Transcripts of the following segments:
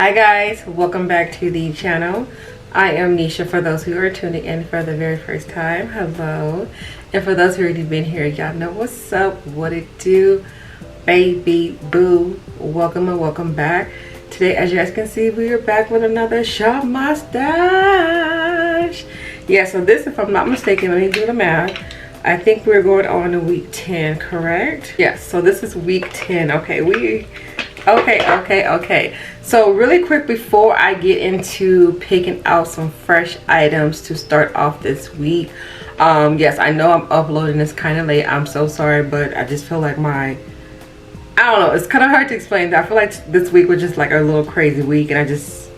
Hi guys, welcome back to the channel. I am Nisha for those who are tuning in for the very first time. Hello. And for those who already been here, y'all know what's up, what it do, baby boo. Welcome and welcome back. Today, as you guys can see, we are back with another Shop My Stash. Yeah, so this, if I'm not mistaken, let me do the math. I think we're going on to week 10, correct? Yes, so this is week 10. Okay, okay. So really quick before I get into picking out some fresh items to start off this week. Yes, I know I'm uploading this kind of late. I'm so sorry, but I just feel like I don't know, it's kind of hard to explain that. I feel like this week was just like a little crazy week, and I just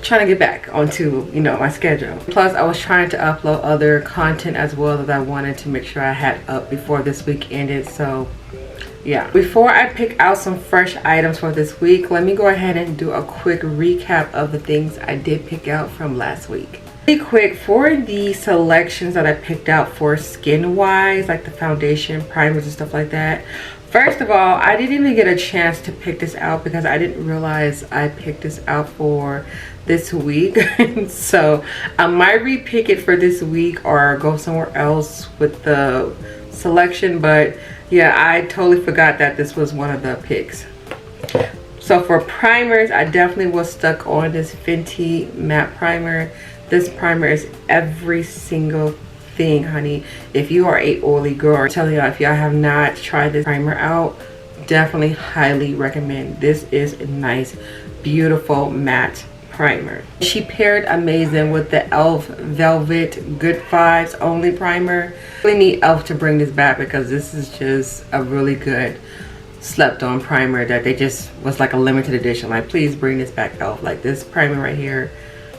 trying to get back onto, you know, my schedule. Plus I was trying to upload other content as well that I wanted to make sure I had up before this week ended. So yeah, before I pick out some fresh items for this week, let me go ahead and do a quick recap of the things I did pick out from last week. Really quick, for the selections that I picked out for skin wise, like the foundation, primers and stuff like that. First of all, I didn't even get a chance to pick this out because I didn't realize I picked this out for this week. So I might repick it for this week or go somewhere else with the selection, but yeah, I totally forgot that this was one of the picks. So for primers, I definitely was stuck on this Fenty matte primer. This primer is every single thing, honey. If you are a oily girl, I'm telling y'all, if y'all have not tried this primer out, definitely highly recommend. This is a nice, beautiful matte primer. She paired amazing with the e.l.f. Velvet Good Vibes Only primer. Really need e.l.f. to bring this back because this is just a really good slept on primer that they just was like a limited edition. Like, please bring this back, e.l.f. Like this primer right here,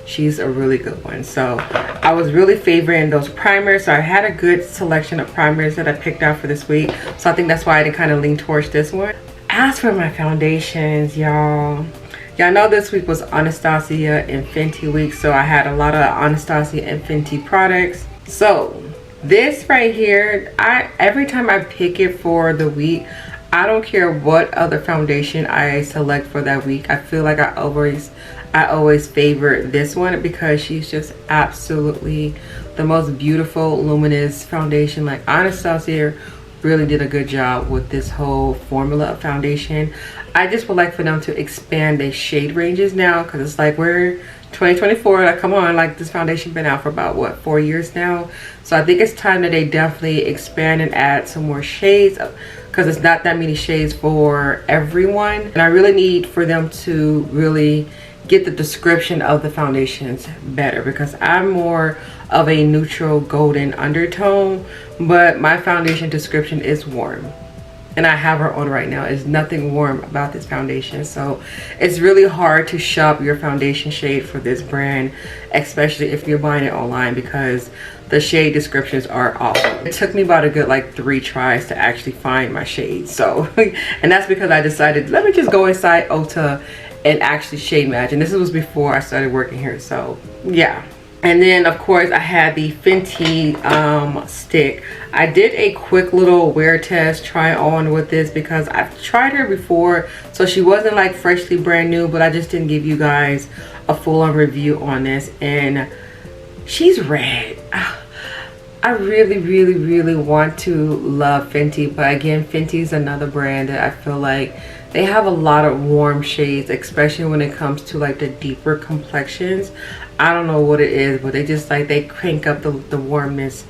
she's a really good one. So I was really favoring those primers. So I had a good selection of primers that I picked out for this week. So I think that's why I did kind of lean towards this one. As for my foundations, y'all know this week was Anastasia and Fenty week, so I had a lot of Anastasia and Fenty products. So this right here, every time I pick it for the week, I don't care what other foundation I select for that week, I feel like I always favor this one because she's just absolutely the most beautiful luminous foundation. Like, Anastasia really did a good job with this whole formula of foundation. I just would like for them to expand their shade ranges now, because it's like we're 2024, like come on, like this foundation been out for about what, 4 years now. So I think it's time that they definitely expand and add some more shades, because it's not that many shades for everyone. And I really need for them to really get the description of the foundations better, because I'm more of a neutral golden undertone, but my foundation description is warm, and I have her on right now. There's nothing warm about this foundation, so it's really hard to shop your foundation shade for this brand, especially if you're buying it online, because the shade descriptions are awful. It took me about a good like 3 tries to actually find my shade. So and that's because I decided, let me just go inside Ulta and actually shade match, and this was before I started working here. So yeah. And then of course I had the Fenty stick. I did a quick little wear test try on with this because I've tried her before, so she wasn't like freshly brand new, but I just didn't give you guys a full-on review on this. And she's red. I really want to love Fenty, but again, Fenty is another brand that I feel like they have a lot of warm shades, especially when it comes to like the deeper complexions. I don't know what it is, but they just like, they crank up the warmness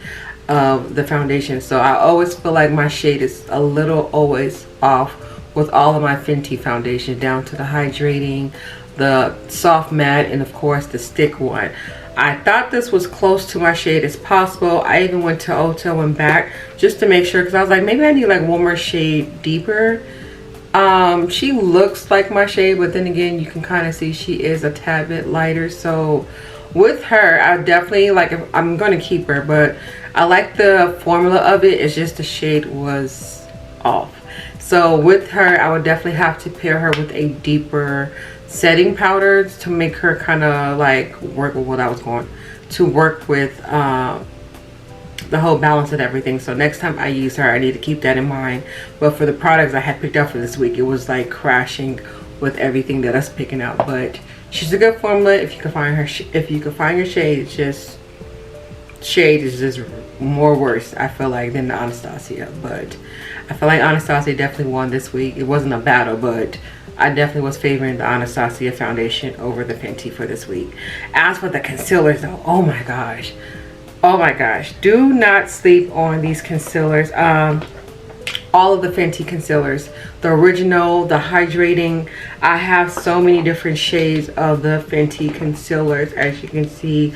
of the foundation. So I always feel like my shade is a little always off with all of my Fenty foundation, down to the hydrating, the soft matte, and of course the stick one. I thought this was close to my shade as possible. I even went to Ulta, went back just to make sure, because I was like, maybe I need like one more shade deeper. She looks like my shade, but then again, you can kind of see she is a tad bit lighter. So with her, I definitely like, I'm going to keep her, but I like the formula of it. It's just the shade was off. So with her, I would definitely have to pair her with a deeper setting powder to make her kind of like work with what I was going to work with, the whole balance and everything. So next time I use her, I need to keep that in mind. But for the products I had picked up for this week, it was like crashing with everything that us picking out. But she's a good formula if you can find her. If you can find your shade, it's just shade is just more worse, I feel like, than the Anastasia. But I feel like Anastasia definitely won this week. It wasn't a battle, but I definitely was favoring the Anastasia foundation over the Fenty for this week. As for the concealers though, oh my gosh, do not sleep on these concealers. All of the Fenty concealers, the original, the hydrating. I have so many different shades of the Fenty concealers, as you can see.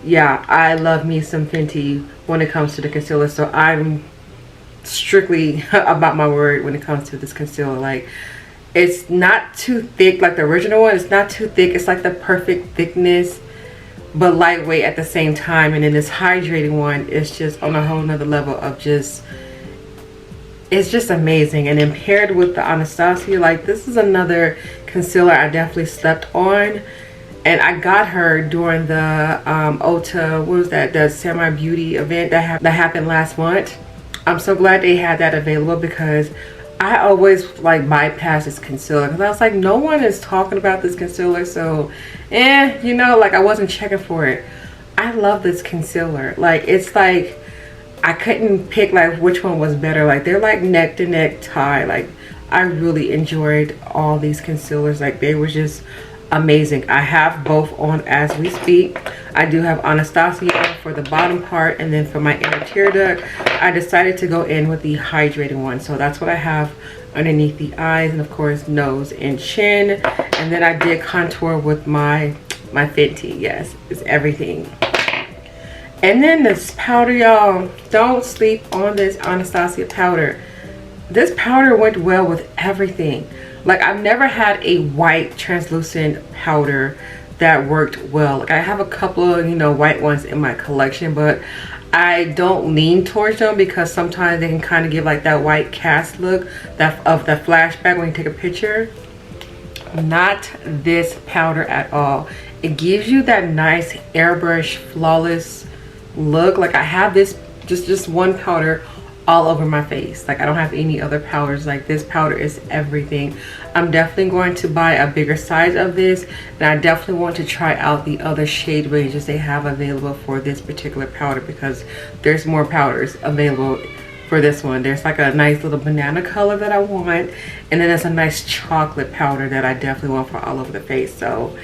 Yeah, I love me some Fenty when it comes to the concealer, so I'm strictly about my word when it comes to this concealer. Like, it's not too thick like the original one. It's not too thick. It's like the perfect thickness, but lightweight at the same time. And then this hydrating one is just on a whole nother level of just, it's just amazing. And then paired with the Anastasia, like, this is another concealer I definitely slept on. And I got her during the Ulta, what was that, the Semi Beauty event that happened last month. I'm so glad they had that available, because I always like bypass this concealer, because I was like, no one is talking about this concealer, so you know, like, I wasn't checking for it. I love this concealer. Like, it's like I couldn't pick like which one was better. Like, they're like neck to neck tie. Like, I really enjoyed all these concealers. Like, they were just amazing. I have both on as we speak. I do have Anastasia for the bottom part, and then for my inner tear duct, I decided to go in with the hydrating one. So that's what I have underneath the eyes, and of course nose and chin. And then I did contour with my Fenty. Yes, it's everything. And then this powder, y'all, don't sleep on this Anastasia powder. This powder went well with everything. Like, I've never had a white translucent powder that worked well. Like, I have a couple of, you know, white ones in my collection, but I don't lean towards them because sometimes they can kind of give like that white cast look of the flashback when you take a picture. Not this powder at all. It gives you that nice airbrush flawless look. Like, I have this just one powder all over my face. Like, I don't have any other powders. Like, this powder is everything. I'm definitely going to buy a bigger size of this, and I definitely want to try out the other shade ranges they have available for this particular powder, because there's more powders available for this one. There's like a nice little banana color that I want, and then there's a nice chocolate powder that I definitely want for all over the face. So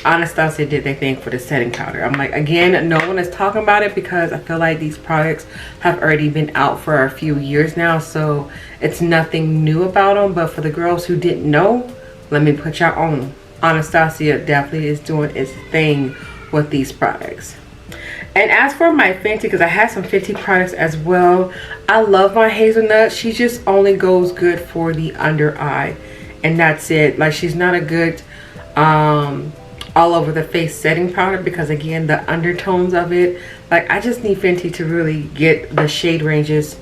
Anastasia did their thing for the setting powder. I'm like, again, no one is talking about it because I feel like these products have already been out for a few years now, so it's nothing new about them. But for the girls who didn't know, let me put y'all on. Anastasia definitely is doing its thing with these products. And as for my Fenty, because I have some Fenty products as well, I love my hazelnut. She just only goes good for the under eye, and that's it. Like, she's not a good all over the face setting powder, because again, the undertones of it, like, I just need Fenty to really get the shade ranges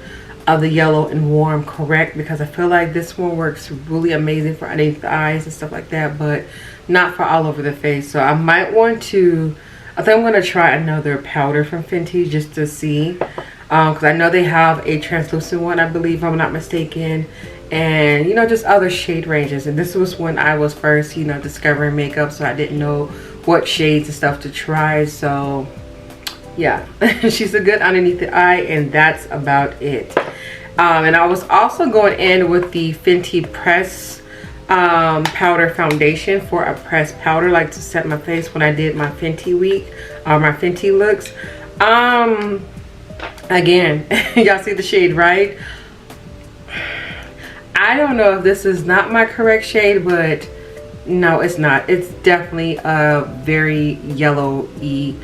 of the yellow and warm correct, because I feel like this one works really amazing for underneath the eyes and stuff like that, but not for all over the face. So I might want to, I think I'm going to try another powder from Fenty just to see, because I know they have a translucent one, I believe, if I'm not mistaken, and, you know, just other shade ranges. And this was when I was first, you know, discovering makeup, so I didn't know what shades and stuff to try. So yeah, she's a good underneath the eye, and that's about it. And I was also going in with the Fenty Press powder foundation for a pressed powder, like to set my face when I did my Fenty week, my Fenty looks. Again, y'all see the shade, right? I don't know if this is not my correct shade, but no, it's not. It's definitely a very yellowy.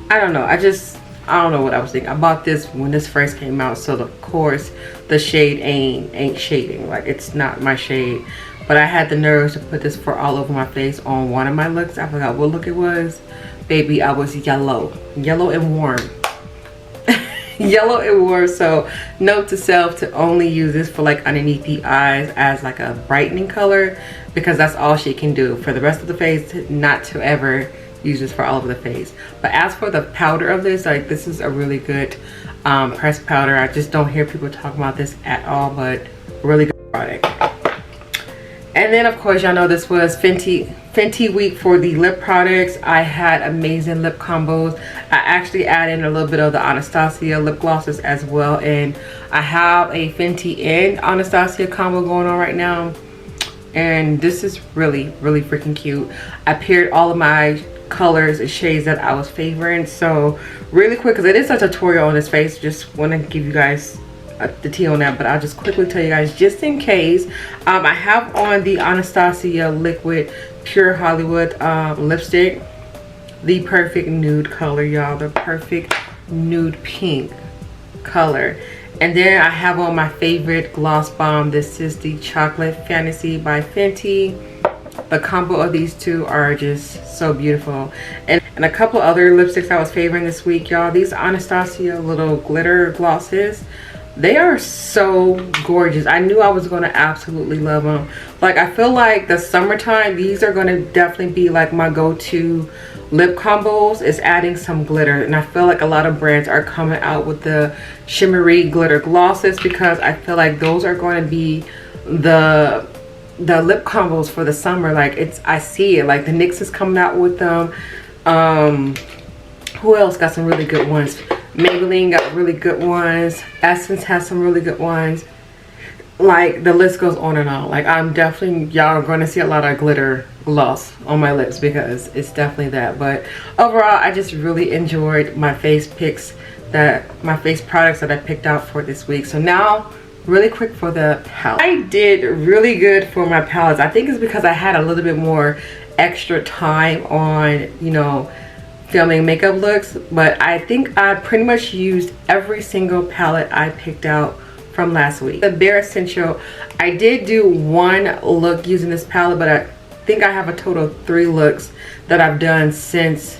I don't know. I don't know what I was thinking. I bought this when this first came out, so of course the shade ain't shading. Like, it's not my shade. But I had the nerves to put this for all over my face on one of my looks. I forgot what look it was. Baby, I was yellow and warm. Yellow and warm. So note to self to only use this for like underneath the eyes as like a brightening color, because that's all she can do. For the rest of the face, not to ever use this for all over the face. But as for the powder of this, like, this is a really good pressed powder. I just don't hear people talk about this at all, but really good product. And then of course y'all know this was Fenty week for the lip products. I had amazing lip combos. I actually added in a little bit of the Anastasia lip glosses as well, and I have a Fenty and Anastasia combo going on right now, and this is really freaking cute. I paired all of my colors and shades that I was favoring. So really quick, because it is a tutorial on this face, just want to give you guys the tea on that, but I'll just quickly tell you guys just in case. I have on the Anastasia liquid pure Hollywood lipstick, the perfect nude color, y'all, the perfect nude pink color. And then I have on my favorite gloss bomb. This is the Chocolate Fantasy by Fenty. The combo of these two are just so beautiful. And a couple other lipsticks I was favoring this week, y'all. These Anastasia little glitter glosses, they are so gorgeous. I knew I was going to absolutely love them. Like, I feel like the summertime, these are going to definitely be like my go-to lip combos, is adding some glitter. And I feel like a lot of brands are coming out with the shimmery glitter glosses, because I feel like those are going to be the lip combos for the summer. Like, I see it. Like, the NYX is coming out with them. Who else got some really good ones? Maybelline got really good ones. Essence has some really good ones. Like, the list goes on and on. Like, I'm definitely, y'all are going to see a lot of glitter gloss on my lips, because it's definitely that. But overall, I just really enjoyed my face products that I picked out for this week. So now, really quick for the palette. I did really good for my palettes. I think it's because I had a little bit more extra time on, you know, filming makeup looks, but I think I pretty much used every single palette I picked out from last week. The Bare Essential, I did do one look using this palette, but I think I have a total of 3 looks that I've done since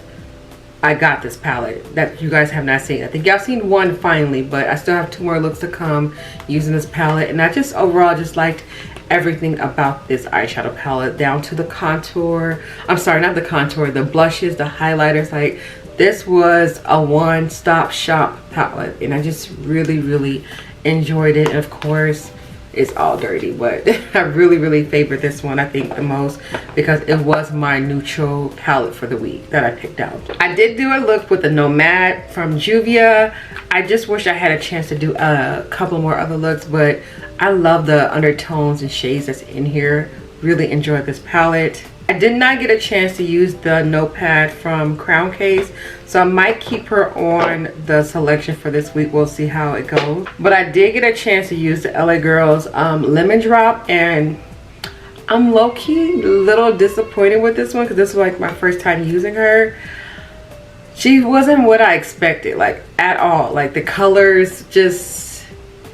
I got this palette that you guys have not seen. I think y'all seen one finally, but I still have 2 more looks to come using this palette. And I just overall just liked everything about this eyeshadow palette, down to the contour. I'm sorry, not the contour, the blushes, the highlighters. Like, this was a one-stop shop palette, and I just really enjoyed it. And of course, it's all dirty, but I really favored this one, I think, the most, because it was my neutral palette for the week that I picked out. I did do a look with the Nomad from Juvia. I just wish I had a chance to do a couple more other looks, but I love the undertones and shades that's in here. Really enjoyed this palette. I did not get a chance to use the notepad from Crown Case, so I might keep her on the selection for this week. We'll see how it goes. But I did get a chance to use the LA Girls Lemon Drop, and I'm low-key a little disappointed with this one, because this was like my first time using her. She wasn't what I expected, like, at all. Like, the colors just...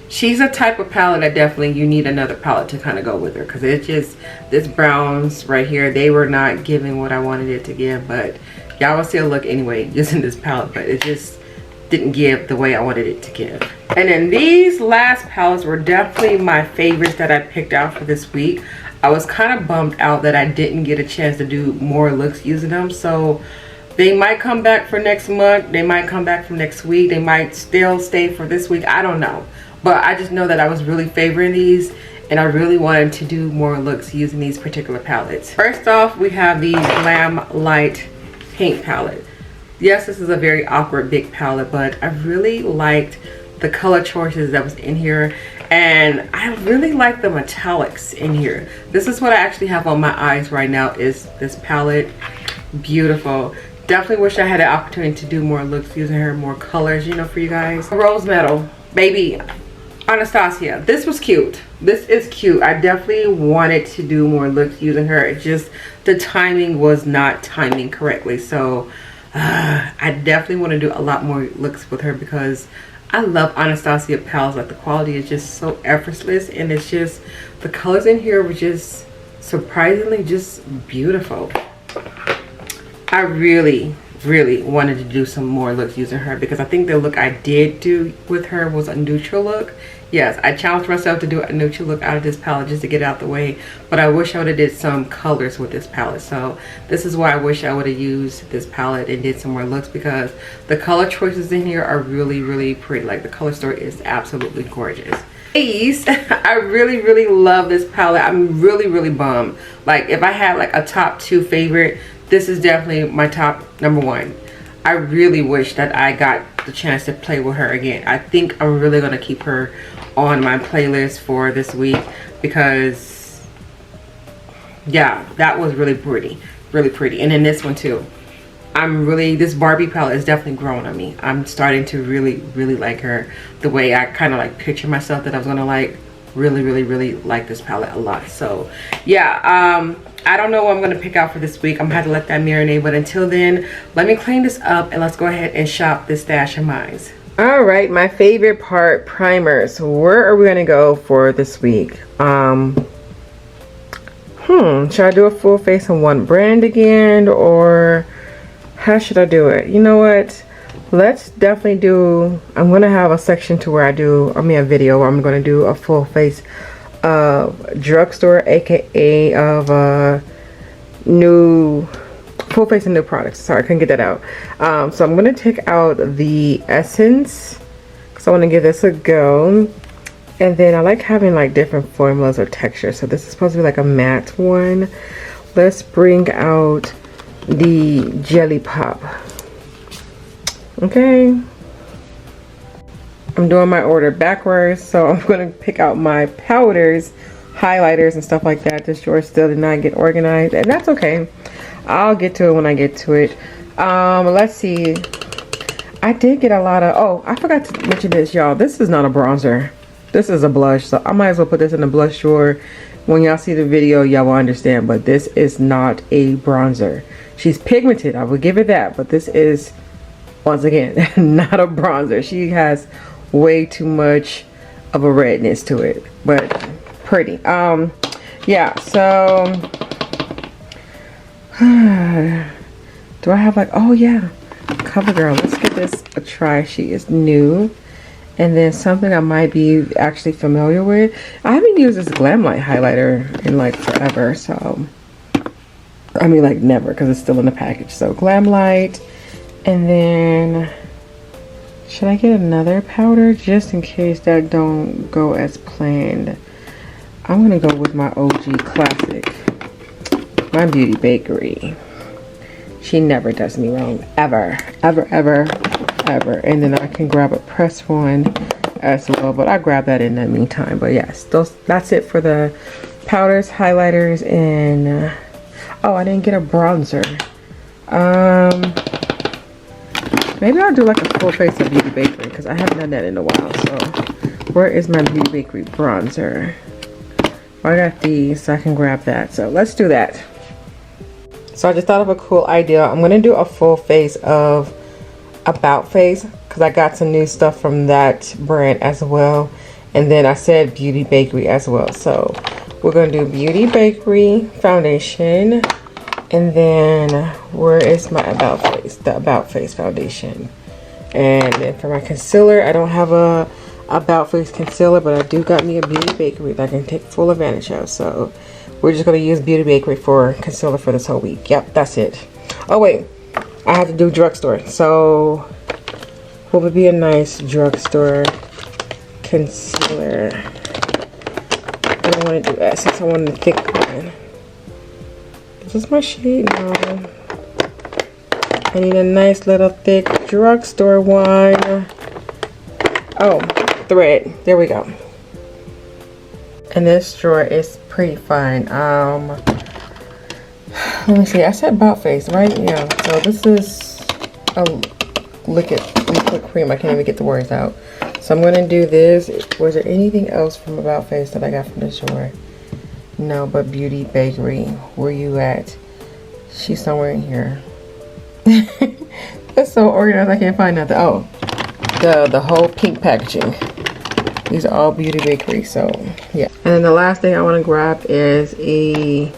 She's a type of palette that definitely you need another palette to kind of go with her, because it just, this browns right here, they were not giving what I wanted it to give. But y'all will see a look anyway using this palette, but it just didn't give the way I wanted it to give. And then these last palettes were definitely my favorites that I picked out for this week. I was kind of bummed out that I didn't get a chance to do more looks using them, so they might come back for next month, they might come back for next week, they might still stay for this week, I don't know. But I just know that I was really favoring these, and I really wanted to do more looks using these particular palettes. First off, we have the Glam Light Paint palette. Yes, this is a very awkward big palette, but I really liked the color choices that was in here, and I really like the metallics in here. This is what I actually have on my eyes right now, is this palette. Beautiful. Definitely wish I had an opportunity to do more looks using her, more colors, you know, for you guys. Rose Metal, baby. Anastasia, this was cute. This is cute. I definitely wanted to do more looks using her. It just, the timing was not timing correctly. So I definitely want to do a lot more looks with her, because I love Anastasia palettes. Like, the quality is just so effortless, and it's just, the colors in here were just surprisingly just beautiful. I really wanted to do some more looks using her, because I think the look I did do with her was a neutral look, Yes, I challenged myself to do a neutral look out of this palette just to get it out the way, but I wish I would have did some colors with this palette. So this is why I wish I would have used this palette and did some more looks, because the color choices in here are really, really pretty. Like, the color story is absolutely gorgeous. I really love this palette. I'm really bummed. Like, if I had like a top 2 favorite, this is definitely my top #1. I really wish that I got the chance to play with her again. I think I'm really gonna keep her on my playlist for this week, because yeah, that was really pretty, and then this one too. This Barbie palette is definitely growing on me. I'm starting to really like her, the way I kind of like picture myself that I was gonna like. Really like this palette a lot. So yeah, I don't know what I'm gonna pick out for this week. I'm gonna have to let that marinate, but until then, let me clean this up and let's go ahead and shop this stash of mine. All right, my favorite part, primers. Where are we gonna go for this week? Should I do a full face on one brand again, or how should I do it? You know what? Let's definitely do, I'm gonna have a section to where I do, a video where I'm gonna do a full face of drugstore, aka of new full face of new products. Sorry, I couldn't get that out. So I'm gonna take out the essence because I want to give this a go, and then I like having like different formulas or textures. So this is supposed to be like a matte one. Let's bring out the Jelly Pop. Okay, I'm doing my order backwards, so I'm gonna pick out my powders, highlighters and stuff like that. This drawer still did not get organized, and that's okay. I'll get to it when I get to it. Let's see, I did get a lot of, oh, I forgot to mention this, y'all. This is not a bronzer, this is a blush, so I might as well put this in the blush drawer. When y'all see the video, y'all will understand, but this is not a bronzer. She's pigmented, I will give it that, but this is, once again, not a bronzer. She has way too much of a redness to it, but pretty. Yeah, so do I have like, oh yeah, CoverGirl. Let's give this a try. She is new. And then something I might be actually familiar with. I haven't used this Glam Light highlighter in like forever, so I mean like never, because it's still in the package. So Glam Light. And then, should I get another powder just in case that don't go as planned? I'm gonna go with my OG classic, my Beauty Bakery. She never does me wrong, ever. And then I can grab a pressed one as well, but I grab that in the meantime. But yes, that's it for the powders, highlighters, and oh, I didn't get a bronzer. Maybe I'll do like a full face of Beauty Bakery, because I haven't done that in a while. So where is my Beauty Bakery bronzer? I got these, so I can grab that. So let's do that. So I just thought of a cool idea. I'm gonna do a full face of About Face, because I got some new stuff from that brand as well. And then I said Beauty Bakery as well. So we're gonna do Beauty Bakery foundation. And then where is my About Face? The About Face foundation. And then for my concealer, I don't have a About Face concealer, but I do got me a Beauty Bakery that I can take full advantage of. So we're just going to use Beauty Bakery for concealer for this whole week. Yep, that's it. Oh wait, I have to do drugstore. So what would be a nice drugstore concealer? I don't want to do that since I want a thick one. Is this my shade? No. I need a nice little thick drugstore one. Oh, thread. There we go. And this drawer is pretty fine. Let me see. I said About Face, right? Yeah. So this is a liquid cream. I can't even get the words out. So I'm gonna do this. Was there anything else from About Face that I got from this drawer? No, but Beauty Bakery. Where you at? She's somewhere in here. That's so organized. I can't find nothing. Oh, the whole pink packaging. These are all Beauty Bakery. So yeah. And then the last thing I want to grab is a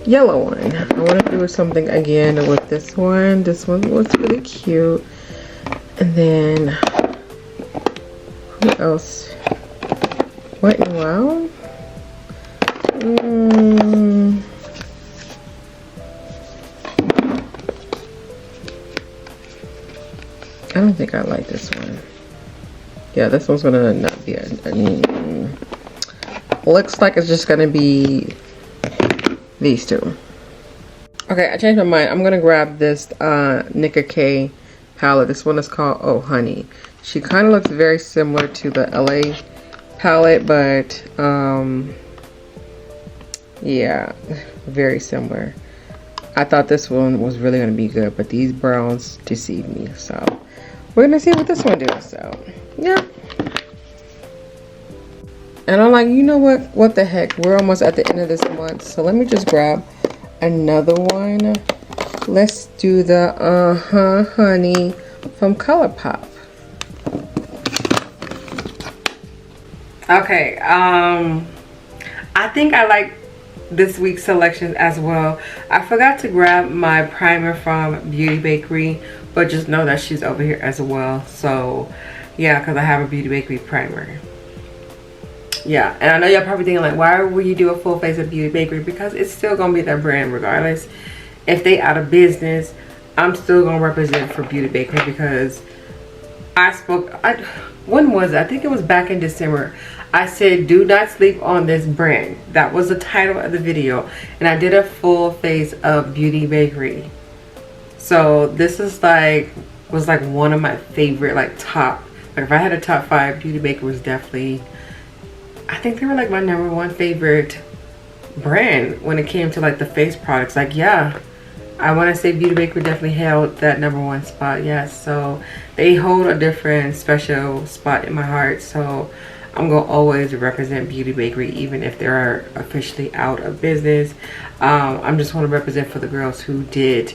yellow one. I want to do something again with this one. This one looks really cute. And then who else Wet n Wild. I don't think I like this one. Yeah, this one's gonna not be looks like it's just gonna be these two. Okay, I changed my mind. I'm gonna grab this Nika K palette. This one is called Oh Honey. She kind of looks very similar to the LA palette, but yeah, very similar. I thought this one was really gonna be good, but these browns deceived me. So we're gonna see what this one does. So yeah. And I'm like, you know what the heck, we're almost at the end of this month, so let me just grab another one. Let's do the Honey from ColourPop. Okay, I think I like this week's selections as well. I forgot to grab my primer from Beauty Bakery, but just know that she's over here as well. So yeah, because I have a Beauty Bakery primer. Yeah, and I know y'all probably thinking like, why would you do a full face of Beauty Bakery? Because it's still gonna be their brand regardless. If they out of business, I'm still gonna represent for Beauty Bakery, because when was it? I think it was back in December. I said, do not sleep on this brand. That was the title of the video, and I did a full face of Beauty Bakery. So this is was like one of my favorite, like top, like if I had a top 5, Beauty Bakery was definitely, I think they were like my #1 favorite brand when it came to like the face products. Like, yeah, I want to say Beauty Bakery definitely held that #1 spot. Yes, so they hold a different special spot in my heart. So I'm gonna always represent Beauty Bakery, even if they're officially out of business. I'm just want to represent for the girls who did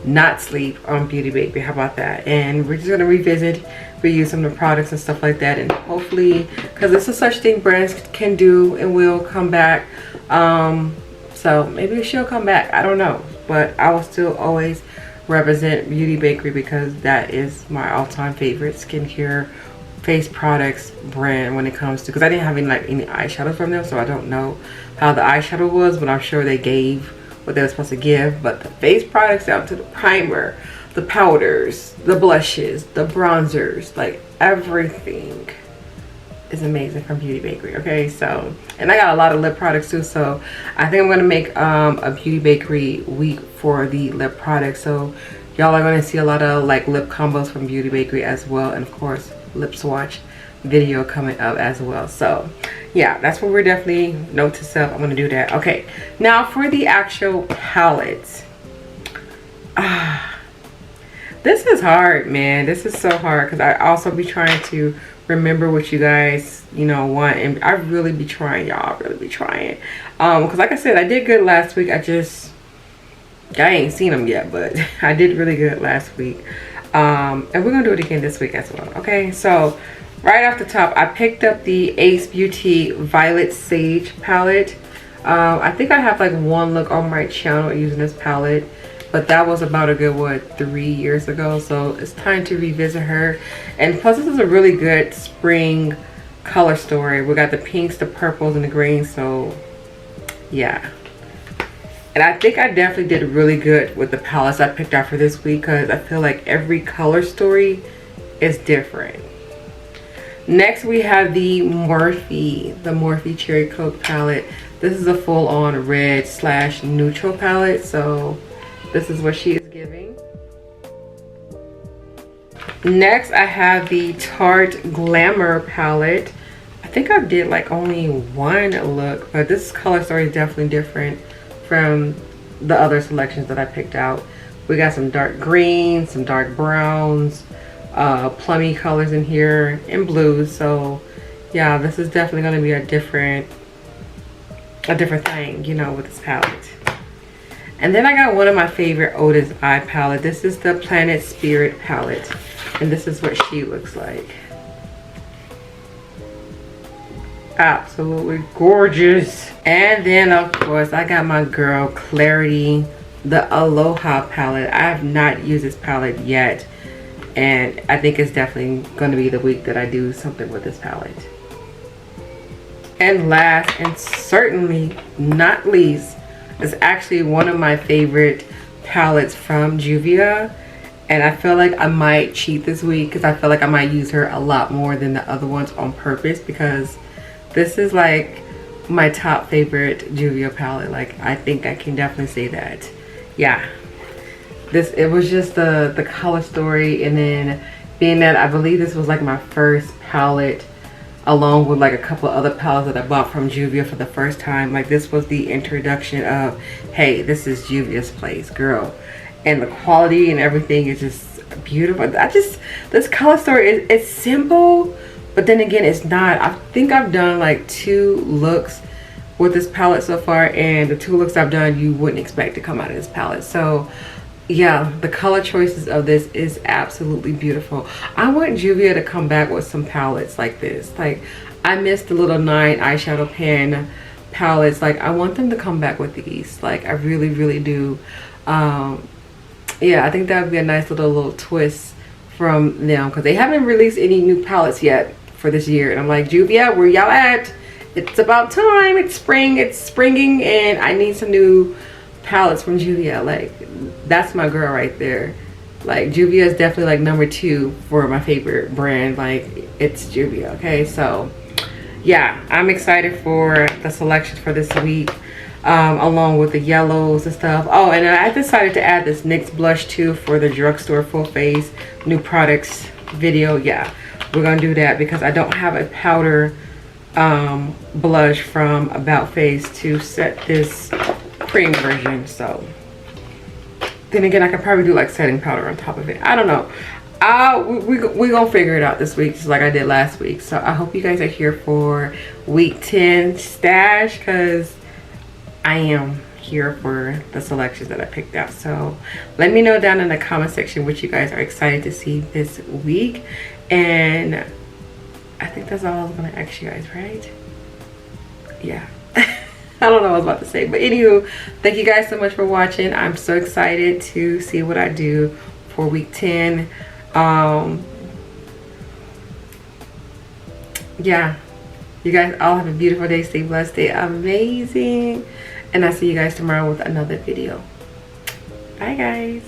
not sleep on Beauty Bakery. How about that? And we're just gonna revisit, reuse some of the products and stuff like that, and hopefully, because this is such thing brands can do and will come back. So maybe she'll come back, I don't know, but I will still always represent Beauty Bakery because that is my all-time favorite skincare face products brand when it comes to, because I didn't have any eyeshadow from them, so I don't know how the eyeshadow was, but I'm sure they gave what they were supposed to give. But the face products, down to the primer, the powders, the blushes, the bronzers, like everything is amazing from Beauty Bakery. Okay, so, and I got a lot of lip products too, so I think I'm gonna make a Beauty Bakery week for the lip products. So y'all are gonna see a lot of like lip combos from Beauty Bakery as well, and of course lip swatch video coming up as well. So yeah, that's what we're definitely, note to self, I'm gonna do that. Okay, now for the actual palettes. This is hard, man. This is so hard because I also be trying to remember what you guys, you know, want, and I really be trying, y'all. Really be trying. Because like I said, I did good last week. I ain't seen them yet, but I did really good last week. And we're gonna do it again this week as well. Okay, so right off the top, I picked up the Ace Beauty Violet Sage palette. I think I have like one look on my channel using this palette, but that was about a good, what, 3 years ago. So it's time to revisit her. And plus, this is a really good spring color story. We got the pinks, the purples, and the greens. So yeah. And I think I definitely did really good with the palettes I picked out for this week, because I feel like every color story is different. Next, we have the Morphe Cherry Coke palette. This is a full-on red / neutral palette. So this is what she is giving. Next, I have the Tarte Glamour palette. I think I did like only one look, but this color story is definitely different from the other selections that I picked out. We got some dark greens, some dark browns, plummy colors in here, and blues. So yeah, this is definitely going to be a different thing, you know, with this palette. And then I got one of my favorite Oda's eye palette. This is the Planet Spirit palette, and this is what she looks like. Absolutely gorgeous. And then of course I got my girl Clarity, the Aloha palette. I have not used this palette yet, and I think it's definitely going to be the week that I do something with this palette. And last and certainly not least is actually one of my favorite palettes from Juvia. And I feel like I might cheat this week because I feel like I might use her a lot more than the other ones on purpose, because this is like my top favorite Juvia palette. Like, I think I can definitely say that. Yeah, it was just the color story, and then being that I believe this was like my first palette, along with like a couple of other palettes that I bought from Juvia for the first time. Like, this was the introduction of, hey, this is Juvia's place, girl. And the quality and everything is just beautiful. This color story it's simple, but then again, it's not. I think I've done like 2 looks with this palette so far, and the 2 looks I've done you wouldn't expect to come out of this palette. So yeah, the color choices of this is absolutely beautiful. I want Juvia to come back with some palettes like this. Like, I missed the little 9 eyeshadow pen palettes. Like, I want them to come back with these. Like, I really, really do. Yeah, I think that would be a nice little twist from them, because they haven't released any new palettes yet for this year. And I'm like, Juvia, where y'all at? It's about time. It's spring. It's springing, and I need some new palettes from Juvia. Like, that's my girl right there. Like, Juvia is definitely like number 2 for my favorite brand. Like, it's Juvia. Okay, so yeah, I'm excited for the selections for this week, along with the yellows and stuff. Oh, and I decided to add this NYX blush too for the drugstore full face new products video. Yeah, we're gonna do that because I don't have a powder blush from About Face to set this cream version. So then again, I could probably do like setting powder on top of it. I don't know. We're gonna figure it out this week, just like I did last week. So I hope you guys are here for week 10 stash, because I am here for the selections that I picked out. So let me know down in the comment section what you guys are excited to see this week. And I think that's all I was gonna ask you guys, right? Yeah. I don't know what I was about to say, but anywho, thank you guys so much for watching. I'm so excited to see what I do for week 10. Yeah, you guys all have a beautiful day. Stay blessed, stay amazing, and I'll see you guys tomorrow with another video. Bye guys.